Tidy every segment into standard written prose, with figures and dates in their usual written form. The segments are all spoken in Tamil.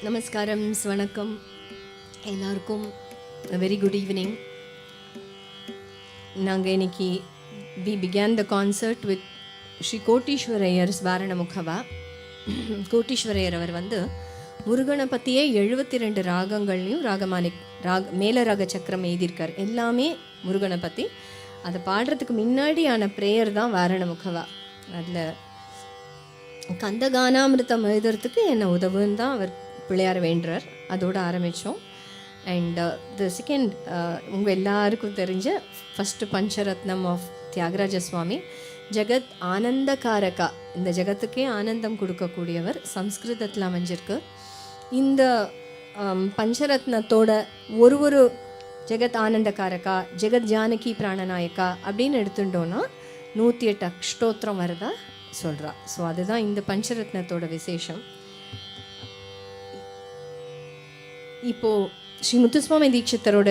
நமஸ்காரம், வணக்கம் எல்லாருக்கும். Very good evening. நாங்கள் இன்னைக்கு we begin the concert with Shri Koteeswara Iyer's Varanamukhava. Koteeswara Iyer அவர் முருகனை பற்றியே 72 ராகங்கள்லையும் மேல ராக சக்கரம் எழுதியிருக்கார். எல்லாமே முருகனை பற்றி. அதை பாடுறதுக்கு முன்னாடியான ப்ரேயர் தான் வாரணமுகவா. அதில் கந்தகானாமிருத்தம் எழுதுறதுக்கு என்ன உதவுன்னு தான் அவர் பிள்ளையார் வேண்டுறார். அதோடு ஆரம்பித்தோம். அண்ட் த செகண்ட், உங்கள் எல்லாருக்கும் தெரிஞ்ச ஃபஸ்ட்டு பஞ்சரத்னம் ஆஃப் தியாகராஜ சுவாமி, ஜெகத் ஆனந்தகாரகா, இந்த ஜெகத்துக்கே ஆனந்தம் கொடுக்கக்கூடியவர், சம்ஸ்கிருதத்தில் அமைஞ்சிருக்கு. இந்த பஞ்சரத்னத்தோட ஒரு ஜெகத் ஆனந்தகாரகா, ஜெகத் ஜானகி பிராணநாயக்கா அப்படின்னு எடுத்துட்டோன்னா 108 அஷ்டோத்திரம் வரதா சொல்கிறா. ஸோ அதுதான் இந்த பஞ்சரத்னத்தோட விசேஷம். இப்போது ஸ்ரீ முத்துசுவாமி தீட்சிதரோட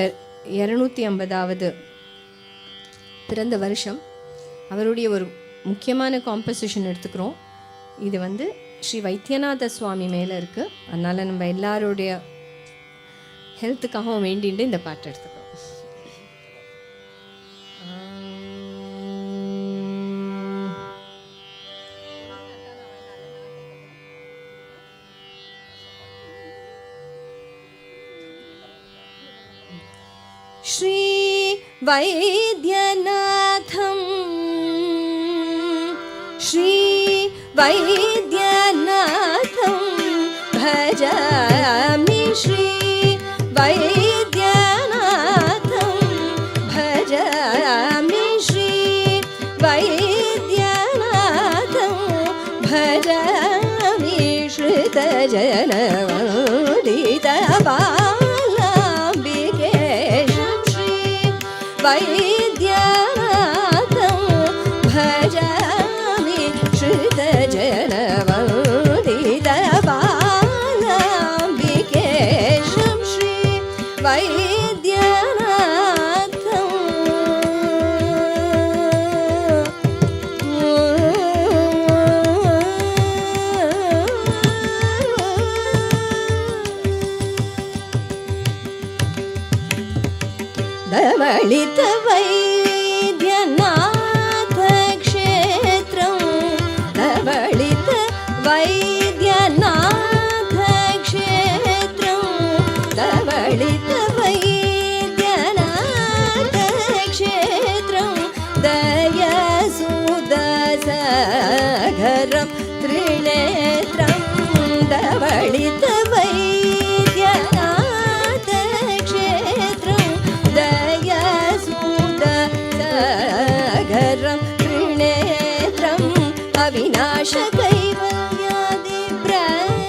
250வது பிறந்த வருஷம். அவருடைய ஒரு முக்கியமான காம்போசிஷன் எடுத்துக்கிறோம். இது ஸ்ரீ வைத்தியநாத சுவாமி மேலே இருக்குது. அதனால் நம்ம எல்லாருடைய ஹெல்த்துக்காகவும் வேண்டிட்டு இந்த பாட்டு எடுத்துக்கிறோம். श्री वैद्यनाथं श्री वैद्यनाथं भजामि, श्री वैद्यनाथं भजामि, श्री वैद्यनाथं भजामि, श्रुतजनवन्दितबा वैद्यनाथं भजामि, श्रुतजनवन्दितबालाम्बिकेशं, श्री वैद्यनाथं धवलित वैद्यनाथ क्षेत्रं, धवलित वैद्यनाथ क्षेत्रं, धवलित वैद्यनाथ क्षेत्रं, दयसुदसघरं त्रिनेत्रं, धवलित अविनाश कैवल्यादिप्रदम्,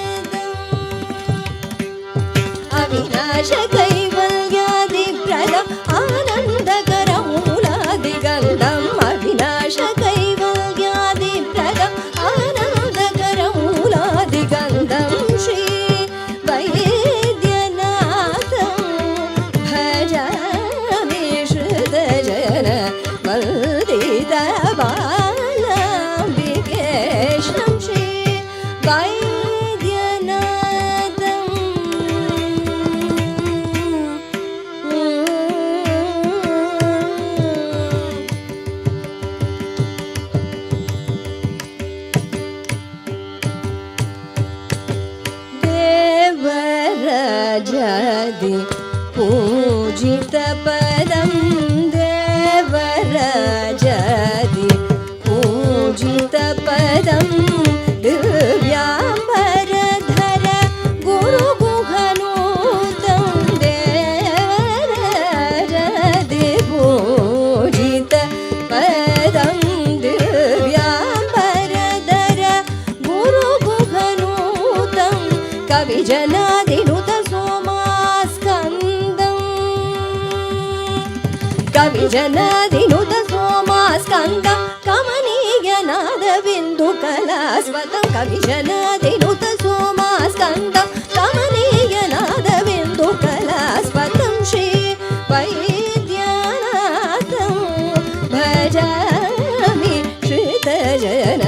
अविनाश कैवल्यादिप्रदम्, आनन्दकरमूलादिगन्धम्, अविनाश कैवल्यादिप्रदम्, आनन्दकरमूलादिगन्धम्, श्री वैद्यनाथं भजामि, श्रुतजनवन्दितबा देवराजादि पूजित पदं, देवराजादि पूजित पदं, दिव्याम्बरधर गुरुगुहनूतं, देवराजादि पूजित पदं, दिव्याम्बरधर गुरुगुहनूतं, कविजनादिनुत सोमास्कन्दं, कविजनादिनुत सोमास्कन्दं, कमनीयनादबिन्दुकलास्वतं, कविजनादिनुत सोमास्कन्दं, कमनीयनादबिन्दुकलास्वतं, श्री वैद्यनाथं भजामि, श्रुतजन